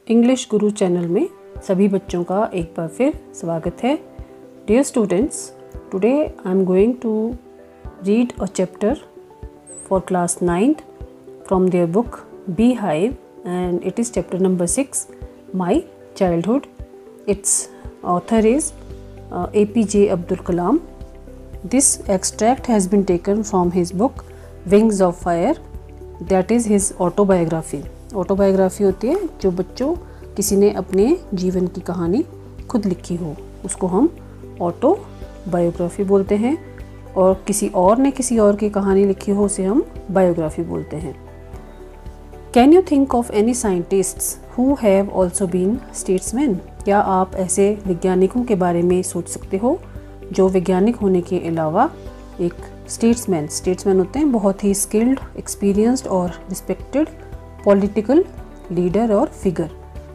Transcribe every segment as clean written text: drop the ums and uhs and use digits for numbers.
English गुरु channel में सभी बच्चों का एक बार फिर स्वागत है। Dear students, today I am going to read a chapter for class 9th from their book Beehive, and it is chapter number 6, My Childhood. Its author is APJ Abdul Kalam. This extract has been taken from his book Wings of Fire, that is his autobiography. Autobiography होती है जो बच्चों किसी ने अपने जीवन की कहानी खुद लिखी हो, उसको हम ऑटोबायोग्राफी बोलते हैं, और किसी और ने किसी और की कहानी लिखी हो उसे हम बायोग्राफी बोलते हैं। Can you think of any scientists who have also been statesman? क्या आप ऐसे वैज्ञानिकों के बारे में सोच सकते हो जो वैज्ञानिक होने के अलावा एक स्टेट्समैन होते हैं, बहुत ही स्किल्ड, एक्सपीरियंस्ड और रिस्पेक्टेड पॉलिटिकल लीडर और फिगर,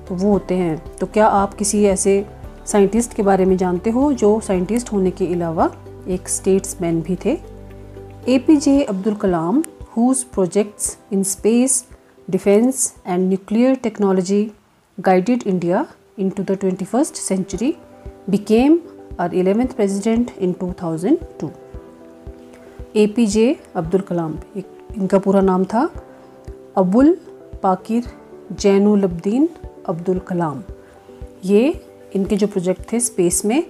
तो वो होते हैं। तो क्या आप किसी ऐसे साइंटिस्ट के बारे में जानते हो जो साइंटिस्ट होने के अलावा एक स्टेट्समैन भी थे? APJ Abdul Kalam, whose projects in space, defense and nuclear technology guided India into the 21st century, became our 11th president in 2002. APJ Abdul कलाम, इनका पूरा नाम था अबुल पाकिर जैनुलब्दीन अब्दुल कलाम। ये इनके जो प्रोजेक्ट थे स्पेस में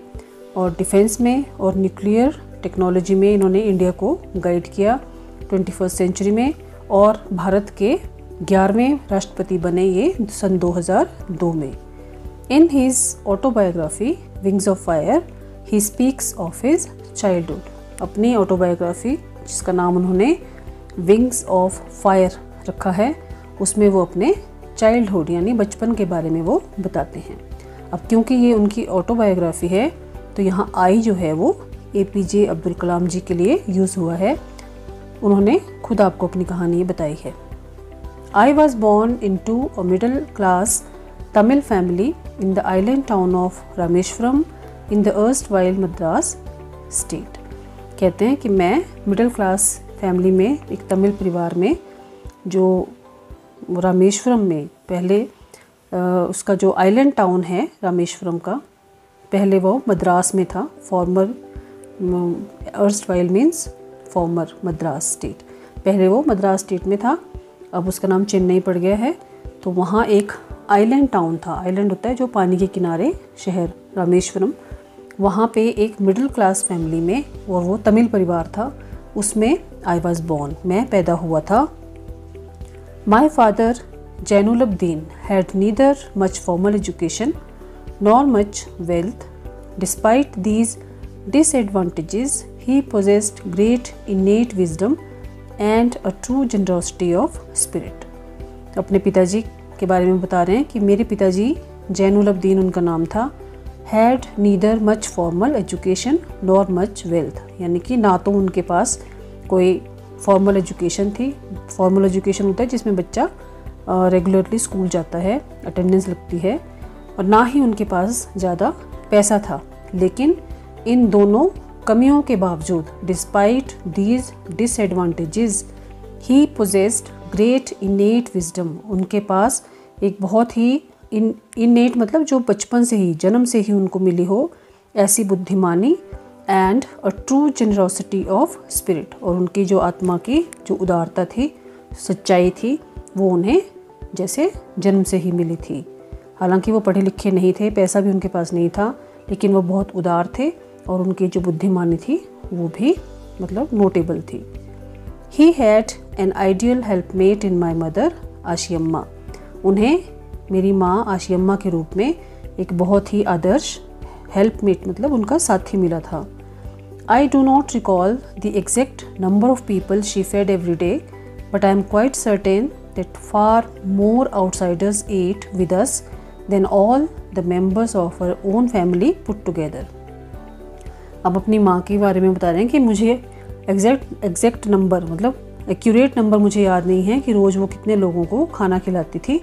और डिफेंस में और न्यूक्लियर टेक्नोलॉजी में, इन्होंने इंडिया को गाइड किया 21st सेंचुरी में, और भारत के 11वें राष्ट्रपति बने ये सन 2002 में। In his autobiography wings of fire he speaks of his childhood. अपनी ऑटोबायोग्राफी जिसका नाम उन्होंने विंग्स ऑफ फायर रखा है, उसमें वो अपने चाइल्डहुड यानी बचपन के बारे में वो बताते हैं। अब क्योंकि ये उनकी ऑटोबायोग्राफी है तो यहाँ आई जो है वो APJ अब्दुल कलाम जी के लिए यूज़ हुआ है। उन्होंने खुद आपको अपनी कहानी बताई है। I was born into a middle class Tamil family in the island town of Rameswaram in the erstwhile Madras state. कहते हैं कि मैं मिडिल क्लास फैमिली में, एक तमिल परिवार में, जो रामेश्वरम में, पहले उसका जो आइलैंड टाउन है रामेश्वरम का, पहले वो मद्रास में था। Farmer erstwhile means farmer Madras state, पहले वो मद्रास स्टेट में था, अब उसका नाम चेन्नई पड़ गया है। तो वहाँ एक आइलैंड टाउन था, आइलैंड होता है जो पानी के किनारे शहर, रामेश्वरम। वहाँ पे एक मिडिल क्लास फैमिली में, और वो तमिल परिवार था, उसमें आई वॉज बॉर्न, मैं पैदा हुआ था। My father, Jainulobbdeen, had neither much formal education nor much wealth. Despite these disadvantages, he possessed great innate wisdom and a true generosity of spirit. अपने पिताजी के बारे में बता रहे हैं कि मेरे पिताजी, जैनुलब्दीन उनका नाम था, had neither much formal education nor much wealth, यानी कि ना तो उनके पास कोई फॉर्मल एजुकेशन थी। फॉर्मल एजुकेशन होता है जिसमें बच्चा रेगुलरली स्कूल जाता है, अटेंडेंस लगती है, और ना ही उनके पास ज़्यादा पैसा था। लेकिन इन दोनों कमियों के बावजूद, despite these disadvantages, he possessed great इनेट wisdom, उनके पास एक बहुत ही इनेट मतलब जो बचपन से ही, जन्म से ही उनको मिली हो ऐसी बुद्धिमानी, and a true generosity of spirit, और उनकी जो आत्मा की जो उदारता थी, सच्चाई थी, वो उन्हें जैसे जन्म से ही मिली थी। हालांकि वो पढ़े लिखे नहीं थे, पैसा भी उनके पास नहीं था, लेकिन वो बहुत उदार थे, और उनकी जो बुद्धिमानी थी वो भी मतलब नोटेबल थी। He had an ideal helpmate in my mother Ashiamma. उन्हें मेरी माँ आशियम्मा के रूप में एक बहुत ही आदर्श हेल्पमेट मतलब उनका साथी मिला था। I do not recall the exact number of people she fed every day, but I am quite certain that far more outsiders ate with us than all the members of our own family put together. अब अपनी माँ के बारे में बता रहे हैं कि मुझे एग्जैक्ट नंबर मतलब एक्यूरेट नंबर मुझे याद नहीं है कि रोज़ वो कितने लोगों को खाना खिलाती थी,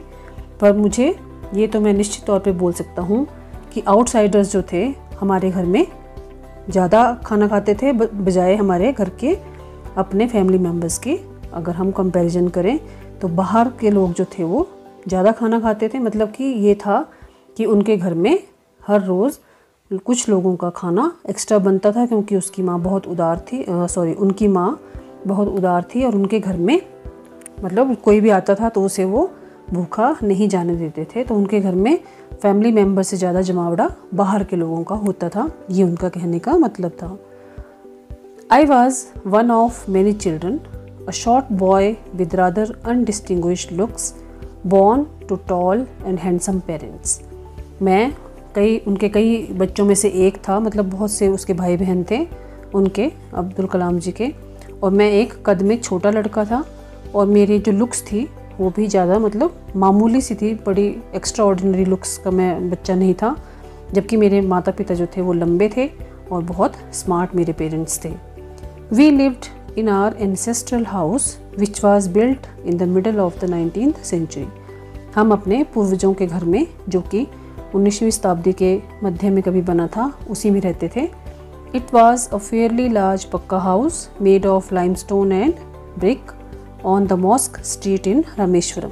पर मुझे ये तो मैं निश्चित तौर पे बोल सकता हूँ कि आउटसाइडर्स जो थे हमारे घर में ज़्यादा खाना खाते थे बजाय हमारे घर के अपने फैमिली मेम्बर्स के। अगर हम कंपैरिजन करें तो बाहर के लोग जो थे वो ज़्यादा खाना खाते थे, मतलब कि ये था कि उनके घर में हर रोज़ कुछ लोगों का खाना एक्स्ट्रा बनता था, क्योंकि उसकी माँ बहुत उदार थी, उनकी माँ बहुत उदार थी और उनके घर में मतलब कोई भी आता था तो उसे वो भूखा नहीं जाने देते थे। तो उनके घर में फैमिली मेम्बर से ज़्यादा जमावड़ा बाहर के लोगों का होता था, ये उनका कहने का मतलब था। I was one of many children, a short boy with rather undistinguished looks, born to tall and handsome parents. मैं उनके कई बच्चों में से एक था, मतलब बहुत से उसके भाई बहन थे उनके, अब्दुल कलाम जी के, और मैं एक कद में छोटा लड़का था और मेरी जो लुक्स थी वो भी ज़्यादा मतलब मामूली सी थी, बड़ी एक्स्ट्रा ऑर्डिनरी लुक्स का मैं बच्चा नहीं था। जबकि मेरे माता पिता जो थे वो लंबे थे और बहुत स्मार्ट मेरे पेरेंट्स थे। We lived in our ancestral house which was built in the middle of the 19th century. हम अपने पूर्वजों के घर में, जो कि 19वीं शताब्दी के मध्य में कभी बना था, उसी में रहते थे। It was a fairly large pucca house made of limestone and brick on the mosque street in Rameswaram.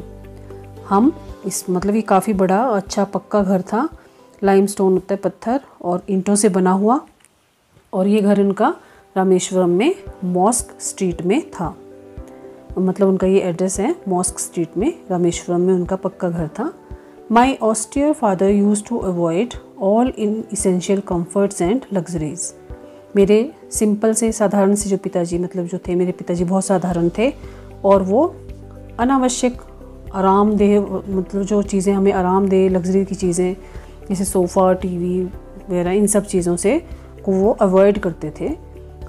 हम इस मतलब ये काफ़ी बड़ा अच्छा पक्का घर था, लाइमस्टोन होता है पत्थर और ईंटों से बना हुआ, और ये घर उनका रामेश्वरम में मॉस्क स्ट्रीट में था। मतलब उनका ये एड्रेस है, मॉस्क स्ट्रीट में, रामेश्वरम में उनका पक्का घर था। My austere father used to avoid all inessential comforts and luxuries. मेरे सिंपल से साधारण से जो पिताजी मतलब जो थे, मेरे पिताजी बहुत साधारण थे और वो अनावश्यक आरामदेह मतलब जो चीज़ें हमें आराम दे, लग्जरी की चीज़ें जैसे सोफ़ा, टीवी वगैरह, इन सब चीज़ों से को वो अवॉइड करते थे।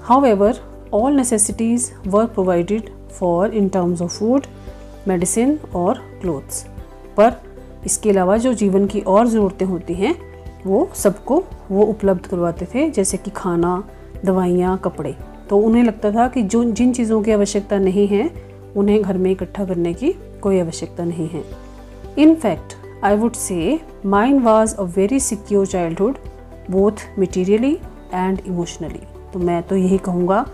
However all necessities were provided for in terms of food, medicine और क्लोथ्स। पर इसके अलावा जो जीवन की और ज़रूरतें होती हैं वो सबको वो उपलब्ध करवाते थे, जैसे कि खाना, दवाइयाँ, कपड़े। तो उन्हें लगता था कि जो जिन चीज़ों की आवश्यकता नहीं है उन्हें घर में इकट्ठा करने की कोई आवश्यकता नहीं है। In fact I would say mine was a very secure childhood both materially and emotionally. तो मैं तो यही कहूँगा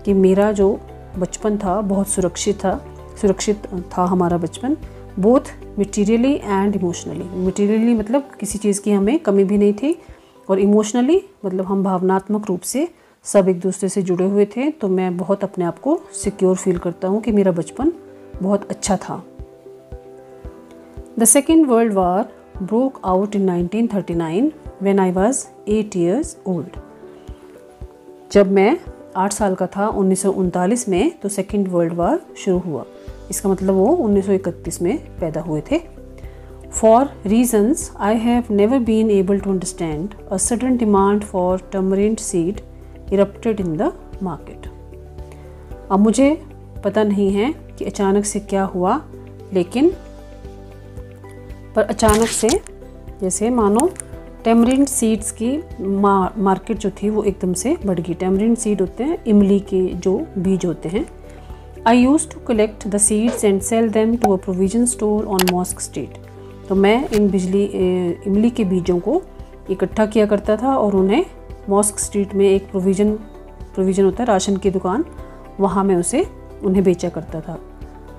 कि मेरा जो बचपन था बहुत सुरक्षित था हमारा बचपन, both materially and emotionally. Materially मतलब किसी चीज़ की हमें कमी भी नहीं थी, और इमोशनली मतलब हम भावनात्मक रूप से सब एक दूसरे से जुड़े हुए थे। तो मैं बहुत अपने आप को सिक्योर फील करता हूँ कि मेरा बचपन बहुत अच्छा था। The second world war broke out in 1939 when I was 8 years old. जब मैं 8 साल का था 1939 में, तो सेकेंड वर्ल्ड वार शुरू हुआ। इसका मतलब वो 1931 में पैदा हुए थे। For reasons I have never been able to understand a sudden demand for tamarind seed erupted in the market. अब मुझे पता नहीं है कि अचानक से क्या हुआ, लेकिन पर अचानक से जैसे मानो टेमरिंड सीड्स की मार्केट जो थी वो एकदम से बढ़ गई। टेमरिंड सीड होते हैं इमली के जो बीज होते हैं। I used to collect the seeds and sell them to a provision store on mosque street. तो मैं इन इमली के बीजों को इकट्ठा किया करता था और उन्हें मॉस्क स्ट्रीट में एक प्रोविज़न होता है राशन की दुकान, वहाँ मैं उन्हें बेचा करता था।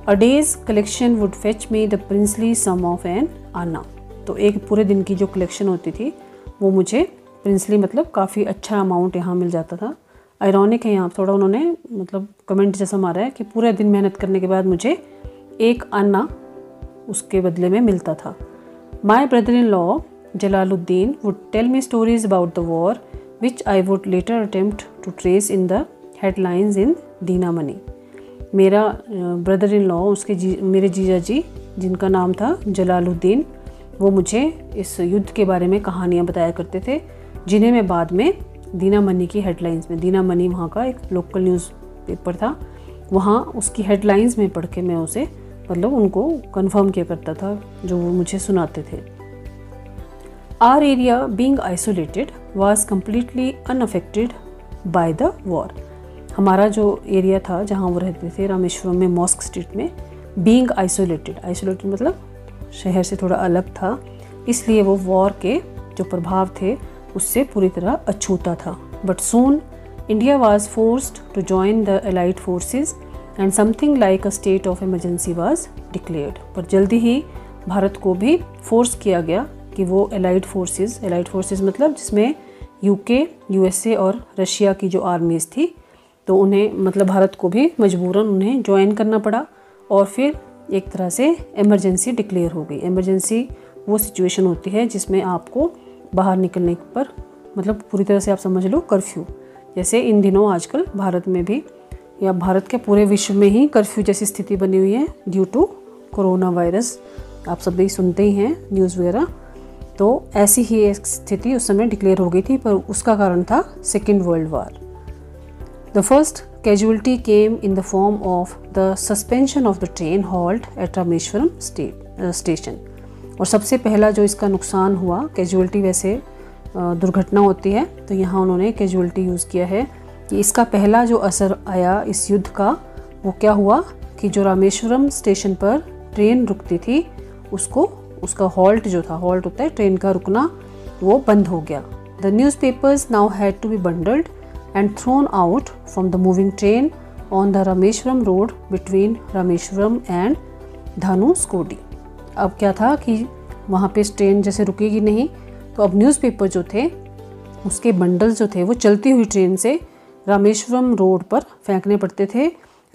A day's collection would fetch me the princely sum of an anna. तो एक पूरे दिन की जो कलेक्शन होती थी वो मुझे प्रिंसली मतलब काफ़ी अच्छा अमाउंट यहाँ मिल जाता था। आयरॉनिक है यहाँ थोड़ा, उन्होंने मतलब कमेंट जैसा मारा है कि पूरे दिन मेहनत करने के बाद मुझे एक आना उसके बदले में मिलता था। My brother in law Jalaluddin would tell me stories about the war which I would later attempt to trace in the headlines in Dinamani. मेरा ब्रदर इन लॉ मेरे जीजा जी जिनका नाम था जलालुद्दीन, वो मुझे इस युद्ध के बारे में कहानियाँ बताया करते थे, जिन्हें मैं बाद में दीना मनी की हेडलाइंस में, दीना मनी वहाँ का एक लोकल न्यूज़ पेपर था, वहाँ उसकी हेडलाइंस में पढ़ के मैं उसे मतलब उनको कंफर्म किया करता था जो वो मुझे सुनाते थे। Our area being isolated was completely unaffected by the war. हमारा जो एरिया था जहाँ वो रहते थे रामेश्वरम में मॉस्क स्ट्रीट में, बीइंग आइसोलेटेड मतलब शहर से थोड़ा अलग था, इसलिए वो वॉर के जो प्रभाव थे उससे पूरी तरह अछूता था। But soon India was forced to join the allied forces and something like a state of emergency was declared. पर जल्दी ही भारत को भी फोर्स किया गया कि वो एलाइड फोर्सेस मतलब जिसमें यूके, यूएसए और रशिया की जो आर्मीज़ थी, तो उन्हें मतलब भारत को भी मजबूरन उन्हें ज्वाइन करना पड़ा और फिर एक तरह से इमरजेंसी डिक्लेयर हो गई। इमरजेंसी वो सिचुएशन होती है जिसमें आपको बाहर निकलने पर मतलब पूरी तरह से आप समझ लो कर्फ्यू, जैसे इन दिनों आजकल भारत में भी या भारत के पूरे विश्व में ही कर्फ्यू जैसी स्थिति बनी हुई है ड्यू टू कोरोना वायरस। आप सभी सुनते ही हैं न्यूज़ वगैरह। तो ऐसी ही एक स्थिति उस समय डिक्लेयर हो गई थी, पर उसका कारण था second world war. The first casualty came in the form of the suspension of the train halt at Rameswaram station. और सबसे पहला जो इसका नुकसान हुआ, कैजुअलिटी वैसे दुर्घटना होती है, तो यहाँ उन्होंने कैजुअलिटी यूज़ किया है कि इसका पहला जो असर आया इस युद्ध का वो क्या हुआ कि जो रामेश्वरम स्टेशन पर ट्रेन रुकती थी उसका हॉल्ट जो था, हॉल्ट होता है ट्रेन का रुकना, वो बंद हो गया। The newspapers now had to be bundled and thrown out from the moving train on the Rameswaram road between Rameswaram and Dhanushkodi. अब क्या था कि वहाँ पे ट्रेन जैसे रुकेगी नहीं, तो अब न्यूज़पेपर जो थे उसके बंडल जो थे वो चलती हुई ट्रेन से रामेश्वरम रोड पर फेंकने पड़ते थे,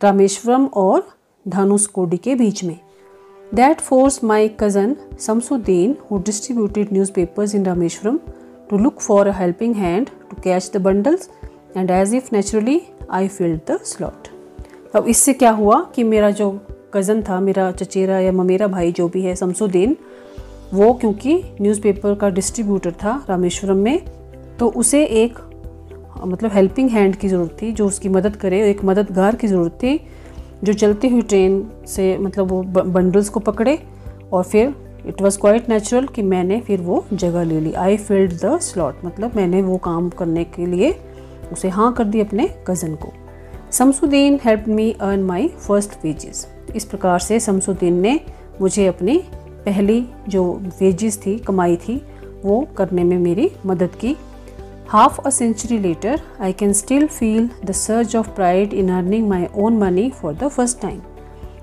रामेश्वरम और धानुषकोडी के बीच में। That forced my cousin Samsuddin, who distributed newspapers in Rameshwaram, to look for a helping hand to catch the bundles, and as if naturally I filled the slot. अब इससे क्या हुआ कि मेरा जो कज़न था, मेरा चचेरा या ममेरा भाई जो भी है शमसुद्दीन, वो क्योंकि न्यूज़पेपर का डिस्ट्रीब्यूटर था रामेश्वरम में, तो उसे एक मतलब हेल्पिंग हैंड की ज़रूरत थी जो उसकी मदद करे, एक मददगार की ज़रूरत थी जो चलती हुई ट्रेन से मतलब वो बंडल्स को पकड़े। और फिर इट वॉज क्वाइट नेचुरल कि मैंने फिर वो जगह ले ली। आई फिल्ड द स्लॉट, मतलब मैंने वो काम करने के लिए उसे हाँ कर दी अपने कज़न को। Shamsuddin help me earn my first wages. इस प्रकार से शमसुद्दीन ने मुझे अपनी पहली जो वेजेस थी, कमाई थी, वो करने में मेरी मदद की। Half a century later, I can still feel the surge of pride in earning my own money for the first time.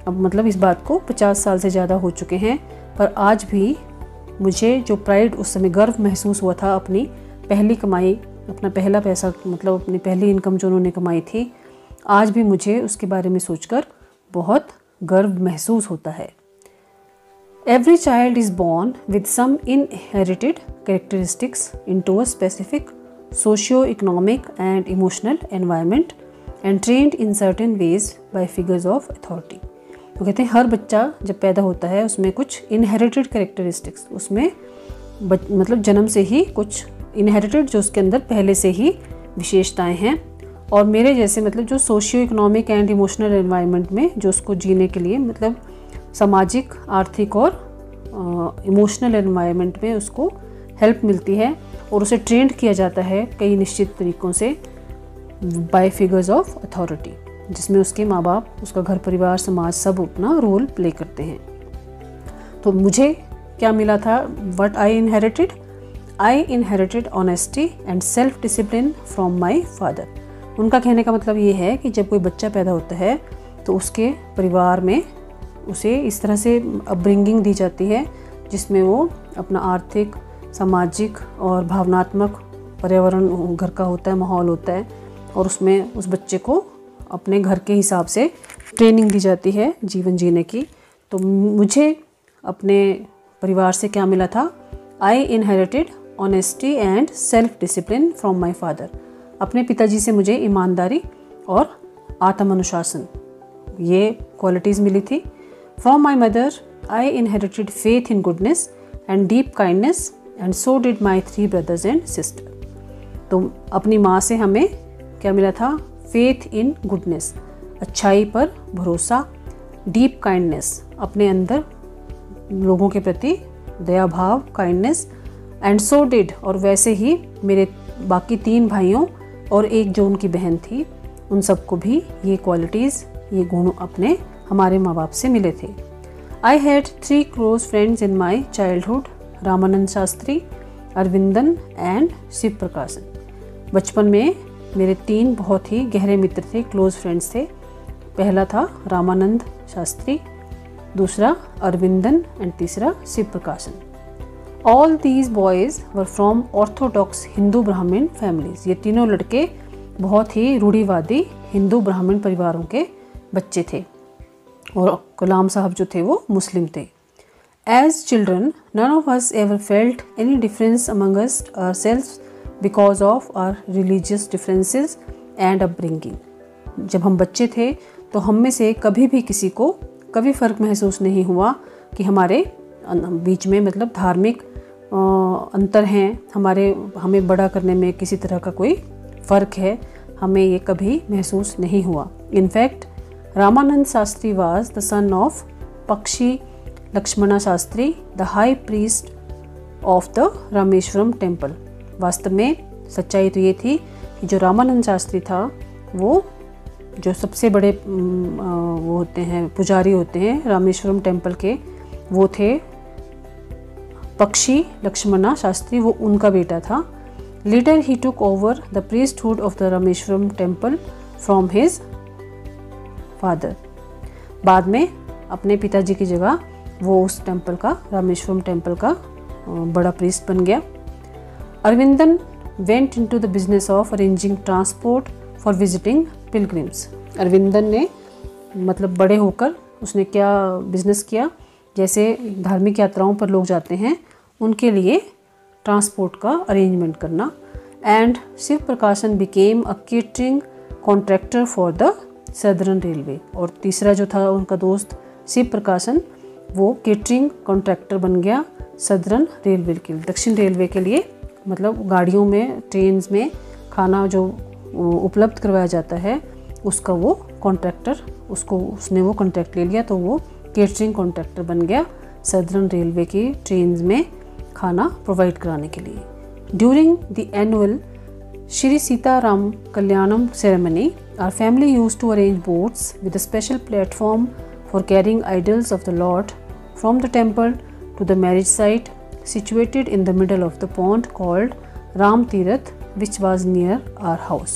अब मतलब इस बात को 50 साल से ज़्यादा हो चुके हैं, पर आज भी मुझे जो प्राइड उस समय गर्व महसूस हुआ था अपनी पहली कमाई, अपना पहला पैसा मतलब अपनी पहली इनकम जो उन्होंने कमाई थी, आज भी मुझे उसके बारे में सोचकर बहुत गर्व महसूस होता है। Every child is born with some inherited characteristics into a specific socio-economic and emotional environment and trained in certain ways by figures of authority. तो कहते हैं हर बच्चा जब पैदा होता है उसमें कुछ इनहेरिटेड कैरेक्टरिस्टिक्स, उसमें मतलब जन्म से ही कुछ इनहेरिटेड जो उसके अंदर पहले से ही विशेषताएं हैं, और मेरे जैसे मतलब जो socio economic and emotional environment में जो उसको जीने के लिए मतलब सामाजिक, आर्थिक और इमोशनल एनवायरनमेंट में उसको हेल्प मिलती है और उसे ट्रेंड किया जाता है कई निश्चित तरीक़ों से बाय फिगर्स ऑफ अथॉरिटी, जिसमें उसके माँ बाप, उसका घर परिवार, समाज सब अपना रोल प्ले करते हैं। तो मुझे क्या मिला था? What I inherited honesty and self discipline from my father. उनका कहने का मतलब ये है कि जब कोई बच्चा पैदा होता है तो उसके परिवार में उसे इस तरह से अपब्रिंगिंग दी जाती है जिसमें वो अपना आर्थिक, सामाजिक और भावनात्मक पर्यावरण घर का होता है, माहौल होता है, और उसमें उस बच्चे को अपने घर के हिसाब से ट्रेनिंग दी जाती है जीवन जीने की। तो मुझे अपने परिवार से क्या मिला था? आई inherited honesty and self discipline from my father. अपने पिताजी से मुझे ईमानदारी और आत्म अनुशासन, ये क्वालिटीज़ मिली थी। From my mother I inherited faith in goodness and deep kindness and so did my 3 brothers and sister. तो अपनी माँ से हमें क्या मिला था? फेथ इन गुडनेस, अच्छाई पर भरोसा, डीप काइंडनेस, अपने अंदर लोगों के प्रति दया भाव, काइंडनेस, एंड सो डिड, और वैसे ही मेरे बाकी 3 भाइयों और एक जो उनकी बहन थी, उन सबको भी ये क्वालिटीज़, ये गुण अपने हमारे माँ बाप से मिले थे। I had 3 close friends in my childhood, Ramanand Shastri, Aravindan and Sivaprakasan. बचपन में मेरे 3 बहुत ही गहरे मित्र थे, क्लोज फ्रेंड्स थे। पहला था रामानंद शास्त्री, दूसरा अरविंदन एंड तीसरा शिव प्रकाशन। All these boys were from Orthodox Hindu ब्राह्मण फैमिलीज़। ये तीनों लड़के बहुत ही रूढ़िवादी हिंदू ब्राह्मण परिवारों के बच्चे थे और कलाम साहब जो थे वो मुस्लिम थे। As children none of us ever felt any difference among us ourselves because of our religious differences and upbringing. जब हम बच्चे थे तो हम में से कभी भी किसी को कभी फ़र्क महसूस नहीं हुआ कि हमारे बीच में मतलब धार्मिक अंतर हैं, हमें बड़ा करने में किसी तरह का कोई फ़र्क है, हमें ये कभी महसूस नहीं हुआ। In fact Ramanand Shastri was the son of Pakshi Lakshmana Shastri, the high priest of the Rameswaram temple. वास्तव में सच्चाई तो ये थी कि जो रामानंद शास्त्री था वो जो सबसे बड़े वो होते हैं पुजारी होते हैं रामेश्वरम टेम्पल के, वो थे पक्षी लक्ष्मणा शास्त्री, वो उनका बेटा था। Later he took over the priesthood of the Rameswaram temple from his father. बाद में अपने पिताजी की जगह वो उस टेम्पल का, रामेश्वरम टेम्पल का बड़ा प्रीस्ट बन गया। Aravindan went into the business of arranging transport for visiting pilgrims. Aravindan ने मतलब बड़े होकर उसने क्या बिजनेस किया, जैसे धार्मिक यात्राओं पर लोग जाते हैं उनके लिए ट्रांसपोर्ट का अरेंजमेंट करना। एंड शिव प्रकाशन became a catering contractor for the southern railway. और तीसरा जो था उनका दोस्त शिव प्रकाशन, वो केटरिंग कॉन्ट्रैक्टर बन गया सदर्न रेलवे के लिए, दक्षिण रेलवे के लिए, मतलब गाड़ियों में ट्रेन्स में खाना जो उपलब्ध करवाया जाता है उसका वो कॉन्ट्रैक्टर, उसने वो कॉन्ट्रैक्ट ले लिया, तो वो केटरिंग कॉन्ट्रैक्टर बन गया सदर्न रेलवे की ट्रेन्स में खाना प्रोवाइड कराने के लिए। During the annual Shri Sitarama Kalyanam ceremony our family used to arrange boats with a special platform for carrying idols of the lord from the temple to the marriage site situated in the middle of the pond called Rama Tirtha which was near our house।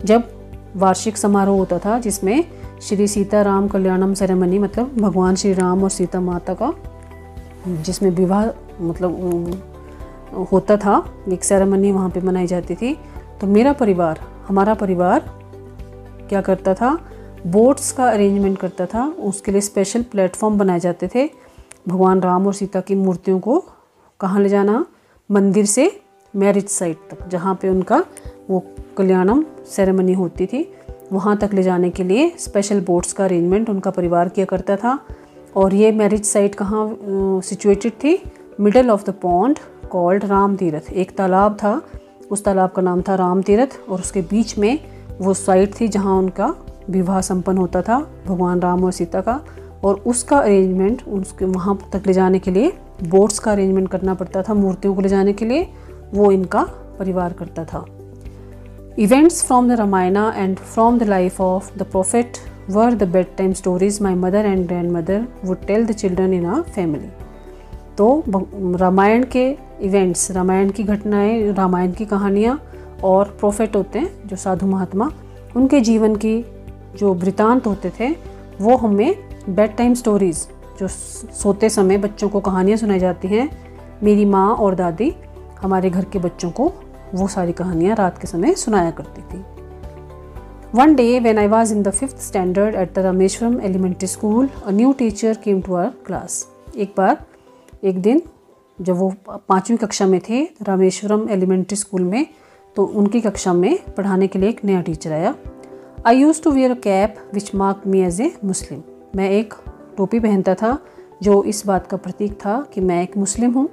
जब वार्षिक समारोह होता था जिसमें Shri Sitarama Kalyanam ceremony, मतलब भगवान श्री राम और सीता माता का जिसमें विवाह मतलब होता था, एक सेरेमनी वहाँ पे मनाई जाती थी, तो हमारा परिवार क्या करता था, बोट्स का अरेंजमेंट करता था। उसके लिए स्पेशल प्लेटफॉर्म बनाए जाते थे। भगवान राम और सीता की मूर्तियों को कहाँ ले जाना, मंदिर से मैरिज साइट तक, जहाँ पे उनका वो कल्याणम सेरेमनी होती थी, वहाँ तक ले जाने के लिए स्पेशल बोट्स का अरेंजमेंट उनका परिवार किया करता था। और ये मैरिज साइट कहाँ सिचुएटेड थी, middle of the pond called Ram Tirath. एक तालाब था, उस तालाब का नाम था राम तीरथ, और उसके बीच में वो साइट थी जहाँ उनका विवाह संपन्न होता था भगवान राम और सीता का। और उसका अरेंजमेंट उसके वहाँ तक ले जाने के लिए बोट्स का अरेंजमेंट करना पड़ता था, मूर्तियों को ले जाने के लिए वो इनका परिवार करता था। Events from the Ramayana and from the life of the prophet were the bedtime stories my mother and grandmother would tell the children in our family. तो रामायण के इवेंट्स, रामायण की घटनाएं, रामायण की कहानियाँ और प्रोफेट होते हैं जो साधु महात्मा, उनके जीवन की जो वृतांत होते थे वो हमें बेड टाइम स्टोरीज़, जो सोते समय बच्चों को कहानियाँ सुनाई जाती हैं, मेरी माँ और दादी हमारे घर के बच्चों को वो सारी कहानियाँ रात के समय सुनाया करती थी। One day when I was in the 5th standard at the Rameshwaram Elementary School, a new teacher came to our class। एक दिन जब वो 5वीं कक्षा में थे रामेश्वरम एलिमेंट्री स्कूल में, तो उनकी कक्षा में पढ़ाने के लिए एक नया टीचर आया। I used to wear a cap which mark me as a Muslim. मैं एक टोपी पहनता था जो इस बात का प्रतीक था कि मैं एक मुस्लिम हूँ।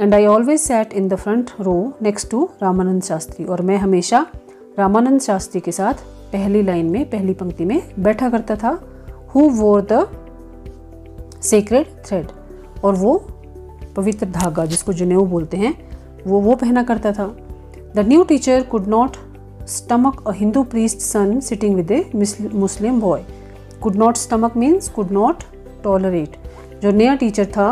And I always sat in the front row next to Ramanand Shastri. और मैं हमेशा रामानंद शास्त्री के साथ पहली लाइन में, पहली पंक्ति में बैठा करता था। हु वोर द सेक्रेड थ्रेड, और वो पवित्र धागा जिसको जनेऊ बोलते हैं वो पहना करता था। The new teacher could not stomach a Hindu priest son sitting with a Muslim boy. Could not stomach means could not tolerate. जो नया टीचर था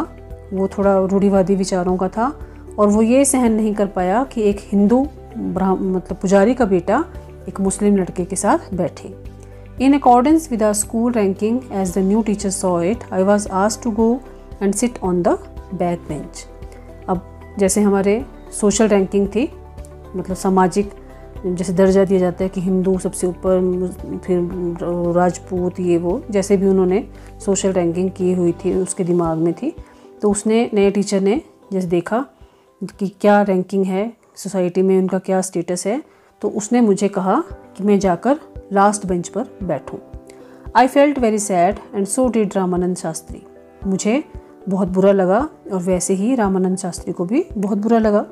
वो थोड़ा रूढ़िवादी विचारों का था और वो ये सहन नहीं कर पाया कि एक हिंदू मतलब पुजारी का बेटा एक मुस्लिम लड़के के साथ बैठे। In accordance with our school ranking, as the new teacher saw it, I was asked to go and sit on the back bench. अब जैसे हमारे सोशल रैंकिंग थी, मतलब सामाजिक जैसे दर्जा दिया जाता है कि हिंदू सबसे ऊपर, फिर राजपूत, ये वो, जैसे भी उन्होंने सोशल रैंकिंग की हुई थी उसके दिमाग में थी, तो उसने नए टीचर ने जैसे देखा कि क्या रैंकिंग है सोसाइटी में, उनका क्या स्टेटस है, तो उसने मुझे कहा कि मैं जाकर लास्ट बेंच पर बैठूं। I felt very sad and so did Ramanand Shastri. मुझे बहुत बुरा लगा और वैसे ही रामानंद शास्त्री को भी बहुत बुरा लगा।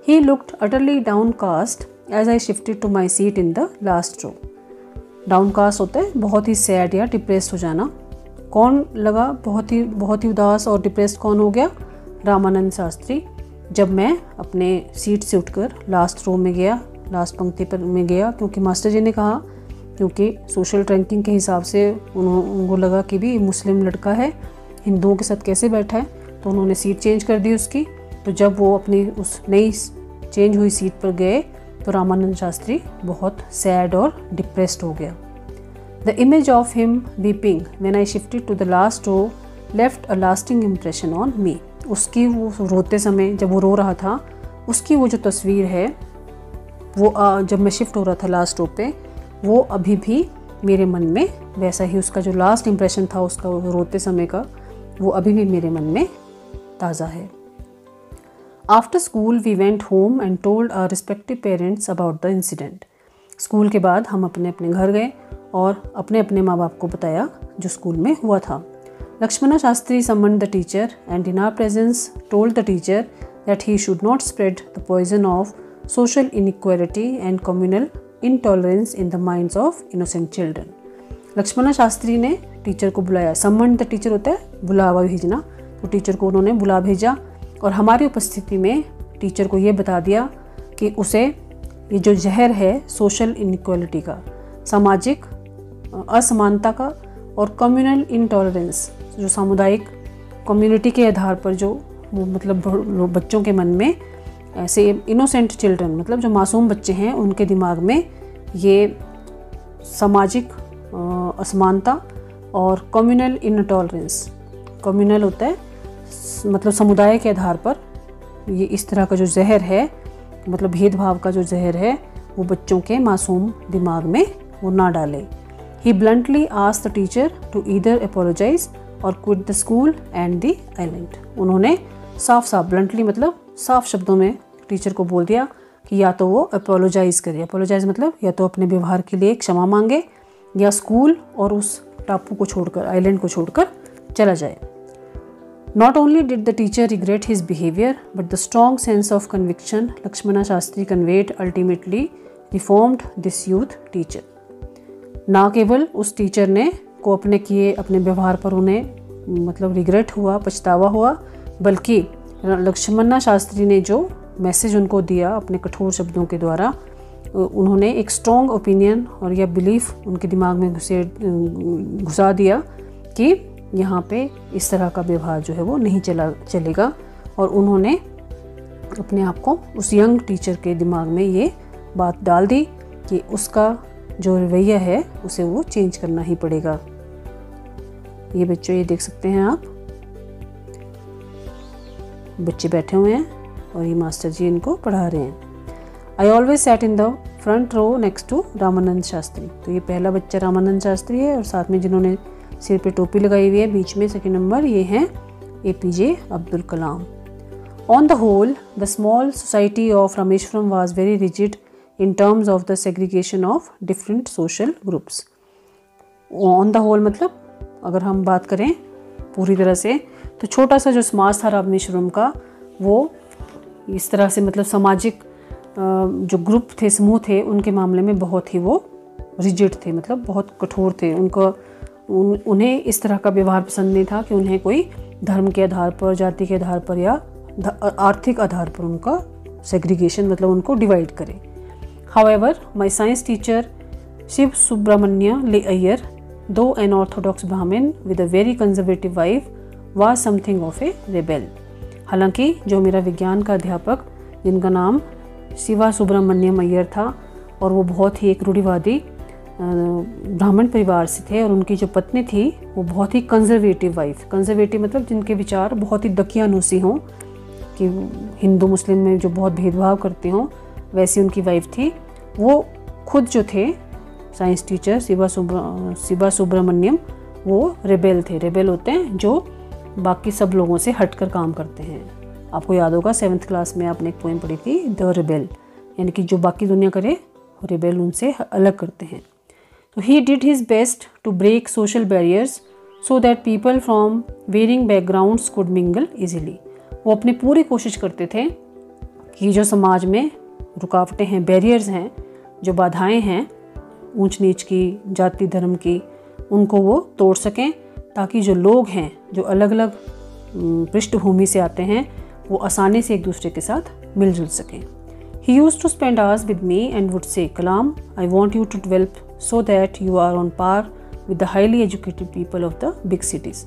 He looked utterly downcast as I shifted to my seat in the last row. Downcast होता है बहुत ही सैड या डिप्रेस्ड हो जाना। कौन लगा बहुत ही उदास और डिप्रेस्ड कौन हो गया? रामानंद शास्त्री। जब मैं अपने सीट से उठकर लास्ट रो में गया, लास्ट पंक्ति पर में गया, क्योंकि मास्टर जी ने कहा, क्योंकि सोशल रैंकिंग के हिसाब से उनको लगा कि भी मुस्लिम लड़का है, हिंदुओं के साथ कैसे बैठा है, तो उन्होंने सीट चेंज कर दी उसकी। तो जब वो अपनी उस नई चेंज हुई सीट पर गए तो रामानंद शास्त्री बहुत सैड और डिप्रेस्ड हो गया। The image of him weeping when I shifted to the last row left a lasting impression on me. उसकी वो रोते समय, जब वो रो रहा था, उसकी वो जो तस्वीर है, वो जब मैं शिफ्ट हो रहा था लास्ट रो पे, वो अभी भी मेरे मन में वैसा ही, उसका जो लास्ट इम्प्रेशन था उसका रोते समय का, वो अभी भी मेरे मन में ताज़ा है। After school we went home and told our respective parents about the incident. School के बाद हम अपने अपने घर गए और अपने अपने माँ बाप को बताया जो स्कूल में हुआ था। Lakshmana Shastri summoned the teacher and in our presence told the teacher that he should not spread the poison of social inequality and communal intolerance in the minds of innocent children. Lakshmana Shastri ने teacher को बुलाया। Summon the teacher होता है बुलावा भेजना, तो teacher को उन्होंने बुला भेजा और हमारी उपस्थिति में टीचर को ये बता दिया कि उसे ये जो जहर है सोशल इनइक्वालिटी का, सामाजिक असमानता का, और कम्युनल इंटॉलरेंस, जो सामुदायिक कम्युनिटी के आधार पर जो मतलब बच्चों के मन में ऐसे इनोसेंट चिल्ड्रन, मतलब जो मासूम बच्चे हैं, उनके दिमाग में ये सामाजिक असमानता और कम्युनल इनटॉलरेंस, कम्युनल होता है मतलब समुदाय के आधार पर, ये इस तरह का जो जहर है, मतलब भेदभाव का जो जहर है, वो बच्चों के मासूम दिमाग में वो ना डाले। He bluntly asked the teacher to either apologize or quit the school and the island. उन्होंने साफ bluntly मतलब साफ शब्दों में टीचर को बोल दिया कि या तो वो अपोलोजाइज़ करे, अपोलोजाइज़ मतलब या तो अपने व्यवहार के लिए क्षमा मांगे या स्कूल और उस टापू को छोड़कर, आइलैंड को छोड़कर चला जाए। Not only did the teacher regret his behavior, but the strong sense of conviction Lakshmana Shastri conveyed ultimately reformed this youth teacher. ना केवल उस टीचर ने को अपने व्यवहार पर उन्हें मतलब रिग्रेट हुआ, पछतावा हुआ, बल्कि लक्ष्मणा शास्त्री ने जो मैसेज उनको दिया अपने कठोर शब्दों के द्वारा, उन्होंने एक स्ट्रॉन्ग ओपिनियन और या बिलीफ उनके दिमाग में घुसा दिया कि यहाँ पे इस तरह का व्यवहार जो है वो नहीं चलेगा। और उन्होंने अपने आप को उस यंग टीचर के दिमाग में ये बात डाल दी कि उसका जो रवैया है उसे वो चेंज करना ही पड़ेगा। ये बच्चों, ये देख सकते हैं आप, बच्चे बैठे हुए हैं और ये मास्टर जी इनको पढ़ा रहे हैं। I always sat in the front row next to Ramanand Shastri. तो ये पहला बच्चा रामानंद शास्त्री है और साथ में जिन्होंने सिर पे टोपी लगाई हुई है बीच में सेकंड नंबर, ये हैं APJ Abdul Kalam. On the whole the small society of Rameswaram was very rigid in terms of the segregation of different social groups. On the whole मतलब अगर हम बात करें पूरी तरह से, तो छोटा सा जो समाज था रामेश्वरम का, वो इस तरह से मतलब सामाजिक जो ग्रुप थे, समूह थे, उनके मामले में बहुत ही वो रिजिड थे, मतलब बहुत कठोर थे। उन्हें इस तरह का व्यवहार पसंद नहीं था कि उन्हें कोई धर्म के आधार पर, जाति के आधार पर या आर्थिक आधार पर उनका सेग्रीगेशन मतलब उनको डिवाइड करे। However, my science teacher Shiv Subramanya Le Iyer, though an orthodox Brahmin with a very conservative wife, was something of a rebel. हालांकि जो मेरा विज्ञान का अध्यापक, जिनका नाम शिवा सुब्रमण्यम अय्यर था और वो बहुत ही एक रूढ़िवादी ब्राह्मण परिवार से थे और उनकी जो पत्नी थी वो बहुत ही कंजर्वेटिव वाइफ, कंजर्वेटिव मतलब जिनके विचार बहुत ही दकियानूसी हों, कि हिंदू मुस्लिम में जो बहुत भेदभाव करते हों, वैसी उनकी वाइफ थी। वो खुद जो थे साइंस टीचर शिवा सुब्रमण्यम, वो रेबेल थे। रेबेल होते हैं जो बाकी सब लोगों से हटकर काम करते हैं। आपको याद होगा 7th क्लास में आपने एक पोएम पढ़ी थी, द रेबेल, यानी कि जो बाकी दुनिया करे रेबेल उनसे अलग करते हैं। तो he did his best to break social barriers so that people from varying backgrounds could mingle easily. वो अपनी पूरी कोशिश करते थे कि जो समाज में रुकावटें हैं, बैरियर्स हैं, जो बाधाएं हैं ऊंच नीच की, जाति धर्म की, उनको वो तोड़ सकें, ताकि जो लोग हैं जो अलग अलग पृष्ठभूमि से आते हैं वो आसानी से एक दूसरे के साथ मिलजुल सकें। He used to spend hours with me and would say, Kalam, I want you to develop so that you are on par with the highly educated people of the big cities.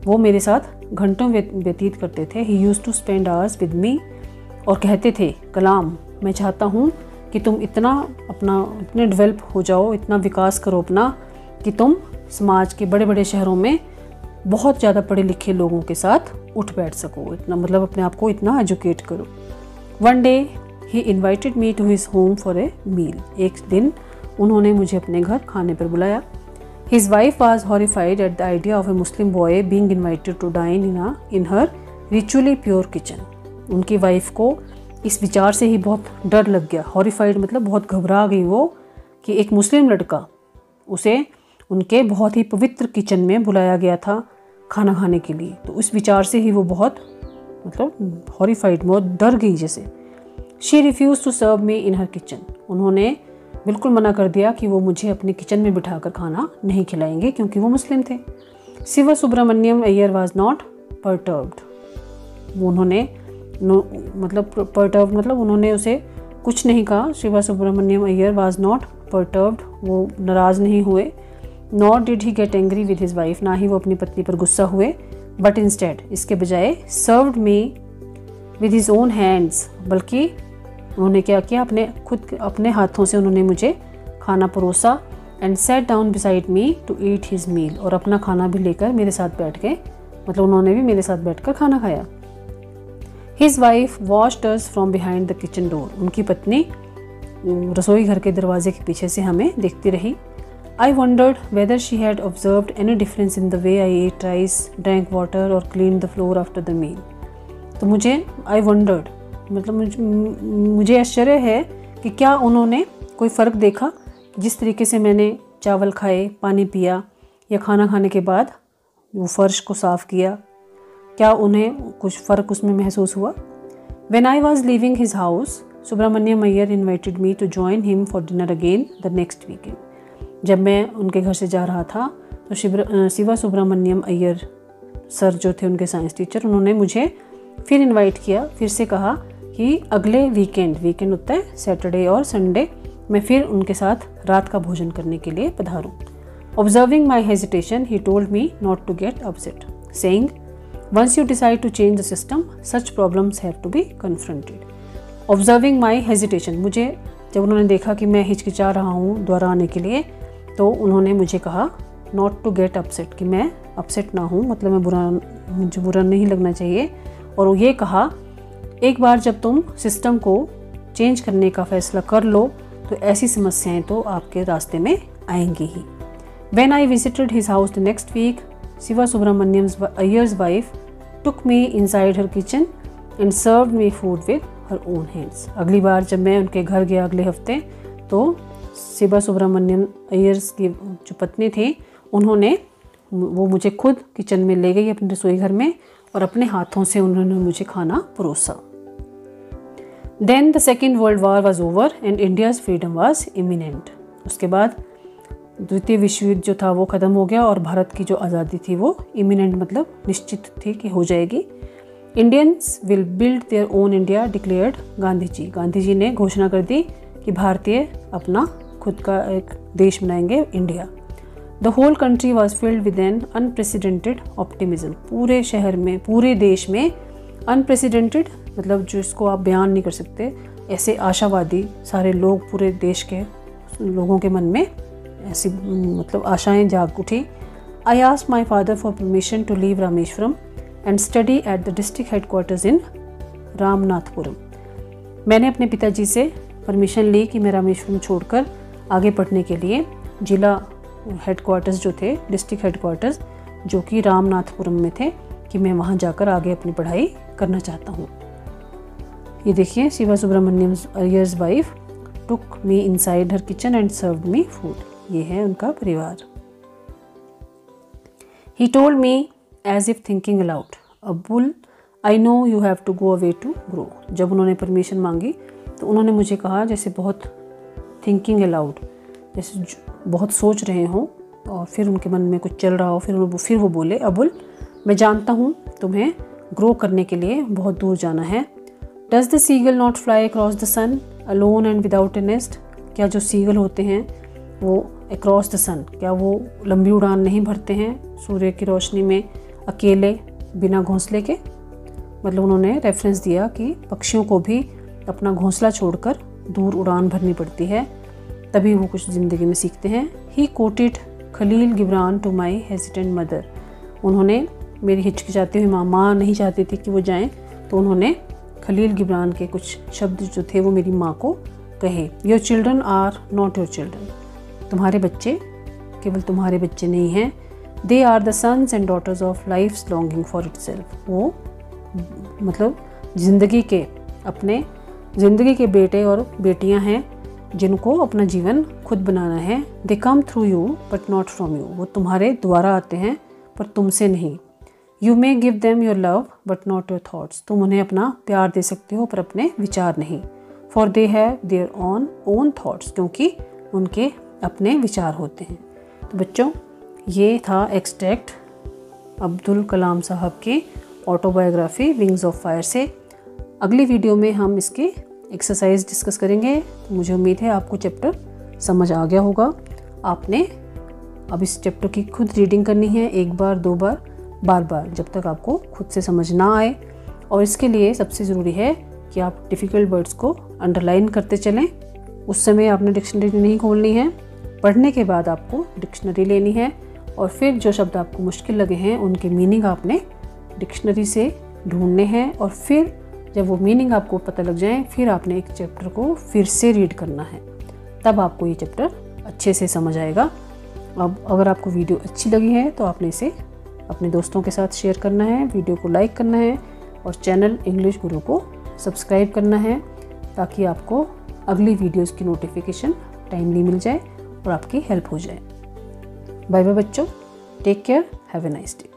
वो मेरे साथ घंटों व्यतीत करते थे। He used to spend hours with me और कहते थे, कलाम, मैं चाहता हूँ कि तुम इतने डेवलप हो जाओ, इतना विकास करो अपना, कि तुम समाज के बड़े बड़े शहरों में बहुत ज़्यादा पढ़े लिखे लोगों के साथ उठ बैठ सको, इतना मतलब अपने आप को इतना एजुकेट करो। One day he invited me to his home for a meal. एक दिन उन्होंने मुझे अपने घर खाने पर बुलाया। His wife was horrified at the idea of a Muslim boy being invited to dine in her ritually pure kitchen. उनकी वाइफ को इस विचार से ही बहुत डर लग गया। हॉरिफाइड मतलब बहुत घबरा गई वो, कि एक मुस्लिम लड़का, उसे उनके बहुत ही पवित्र किचन में बुलाया गया था खाना खाने के लिए। तो उस विचार से ही वो बहुत मतलब हॉरिफाइड, बहुत डर गई जैसे। She refused to serve me in her kitchen. उन्होंने बिल्कुल मना कर दिया कि वो मुझे अपने किचन में बिठाकर खाना नहीं खिलाएंगे, क्योंकि वो मुस्लिम थे। Shiva Subramaniam Iyer was not perturbed. उन्होंने मतलब उन्होंने उसे कुछ नहीं कहा। Shiva Subramaniam Iyer was not perturbed, वो नाराज़ नहीं हुए। Not did he get angry with his wife, ना ही वो अपनी पत्नी पर गुस्सा हुए। बट इंस्टेड, इसके बजाय, served me with his own hands, बल्कि उन्होंने क्या किया, अपने हाथों से उन्होंने मुझे खाना परोसा। And sat down beside me to eat his meal, और अपना खाना भी लेकर मेरे साथ बैठ गए, मतलब उन्होंने भी मेरे साथ बैठकर खाना खाया। His wife watched us from behind the kitchen door. उनकी पत्नी रसोई घर के दरवाजे के पीछे से हमें देखती रही। I wondered whether she had observed any difference in the way I ate rice, drank water or cleaned the floor after the meal. तो I wondered मतलब मुझे आश्चर्य है कि क्या उन्होंने कोई फ़र्क देखा जिस तरीके से मैंने चावल खाए, पानी पिया या खाना खाने के बाद वो फर्श को साफ़ किया, क्या उन्हें कुछ फ़र्क उसमें महसूस हुआ। When I was leaving his house, Subramaniam Iyer invited me to join him for dinner again the next weekend. जब मैं उनके घर से जा रहा था तो शिवा सुब्रमण्यम अय्यर सर जो थे उनके साइंस टीचर, उन्होंने मुझे फिर इनवाइट किया, फिर से कहा कि अगले वीकेंड होता है सैटरडे और संडे, मैं फिर उनके साथ रात का भोजन करने के लिए पधारूं। Observing my hesitation he told me not to get upset, saying once you decide to change the system such problems have to be confronted. Observing my hesitation, मुझे जब उन्होंने देखा कि मैं हिचकिचा रहा हूँ द्वारा आने के लिए, तो उन्होंने मुझे कहा नॉट टू गेट अपसेट, कि मैं अपसेट ना हूँ, मतलब मुझे बुरा नहीं लगना चाहिए। और ये कहा, एक बार जब तुम सिस्टम को चेंज करने का फैसला कर लो तो ऐसी समस्याएं तो आपके रास्ते में आएंगी ही। When I visited his house the next week, Shiva Subramaniam Iyer's wife took me inside her kitchen and served me food with her own hands. अगली बार जब मैं उनके घर गया अगले हफ्ते, तो शिवा सुब्रमण्यम अय्यर्स की जो पत्नी थी, वो मुझे खुद किचन में ले गई अपने रसोई घर में और अपने हाथों से उन्होंने मुझे खाना परोसा। Then the second world war was over and India's freedom was imminent. उसके बाद द्वितीय विश्व युद्ध जो था वो ख़त्म हो गया और भारत की जो आज़ादी थी वो इमिनेंट मतलब निश्चित थी कि हो जाएगी। Indians will build their own India declared Gandhi ji. Gandhi ji ने घोषणा कर दी कि भारतीय अपना खुद का एक देश बनाएंगे, India. The whole country was filled with an unprecedented optimism. पूरे शहर में, पूरे देश में अनप्रेसिडेंटेड मतलब जिसको आप बयान नहीं कर सकते, ऐसे आशावादी सारे लोग पूरे देश के लोगों के मन में ऐसी मतलब आशाएं जाग उठी। I asked my father for permission to leave Rameswaram and study at the district headquarters in Ramanathapuram. मैंने अपने पिताजी से परमिशन ली कि मैं रामेश्वरम छोड़कर आगे पढ़ने के लिए जिला हेडक्वार्टर्स जो थे, डिस्ट्रिक्ट हेडक्वार्टर्स जो कि रामनाथपुरम में थे, कि मैं वहाँ जाकर आगे अपनी पढ़ाई करना चाहता हूँ। ये देखिए, Shiva Subramaniam Iyer's wife took me inside her kitchen and served me food. ये है उनका परिवार। He told me as if thinking aloud, Abul I know you have to go away to grow. जब उन्होंने परमिशन मांगी तो उन्होंने मुझे कहा जैसे बहुत थिंकिंग अलाउड, जैसे बहुत सोच रहे हों और फिर उनके मन में कुछ चल रहा हो, फिर वो बोले, अबुल मैं जानता हूँ तुम्हें ग्रो करने के लिए बहुत दूर जाना है। Does the seagull not fly across the sun alone and without a nest. क्या जो सीगल होते हैं वो अक्रॉस द सन, क्या वो लंबी उड़ान नहीं भरते हैं सूर्य की रोशनी में अकेले बिना घोंसले के। मतलब उन्होंने रेफरेंस दिया कि पक्षियों को भी अपना घोंसला छोड़कर दूर उड़ान भरनी पड़ती है, तभी वो कुछ ज़िंदगी में सीखते हैं। He quoted Khalil Gibran to my hesitant mother. उन्होंने मेरी हिचकिचाती हुई माँ नहीं चाहती थी कि वो जाएं, तो उन्होंने खलील गिब्रान के कुछ शब्द जो थे वो मेरी माँ को कहे। Your children are not your children. तुम्हारे बच्चे केवल तुम्हारे बच्चे नहीं हैं। They are the sons and daughters of life's longing for itself. वो मतलब ज़िंदगी के बेटे और बेटियां हैं जिनको अपना जीवन खुद बनाना है। They come through you but not from you. वो तुम्हारे द्वारा आते हैं पर तुमसे नहीं। You may give them your love but not your thoughts. तुम उन्हें अपना प्यार दे सकते हो पर अपने विचार नहीं। For they have their own thoughts. क्योंकि उनके अपने विचार होते हैं। तो बच्चों, ये था एक्सट्रैक्ट अब्दुल कलाम साहब की ऑटोबायोग्राफी विंग्स ऑफ फायर से। अगली वीडियो में हम इसकी एक्सरसाइज डिस्कस करेंगे। तो मुझे उम्मीद है आपको चैप्टर समझ आ गया होगा। आपने अब इस चैप्टर की खुद रीडिंग करनी है, एक बार, दो बार, बार बार, जब तक आपको खुद से समझ ना आए। और इसके लिए सबसे ज़रूरी है कि आप डिफ़िकल्ट वर्ड्स को अंडरलाइन करते चलें। उस समय आपने डिक्शनरी नहीं खोलनी है। पढ़ने के बाद आपको डिक्शनरी लेनी है और फिर जो शब्द आपको मुश्किल लगे हैं उनके मीनिंग आपने डिक्शनरी से ढूंढने हैं। और फिर जब वो मीनिंग आपको पता लग जाए, फिर आपने एक चैप्टर को फिर से रीड करना है, तब आपको ये चैप्टर अच्छे से समझ आएगा। अब अगर आपको वीडियो अच्छी लगी है तो आपने इसे अपने दोस्तों के साथ शेयर करना है, वीडियो को लाइक करना है और चैनल इंग्लिश गुरु को सब्सक्राइब करना है, ताकि आपको अगली वीडियोस की नोटिफिकेशन टाइमली मिल जाए और आपकी हेल्प हो जाए। बाय बाय बच्चों, take care, have a nice day.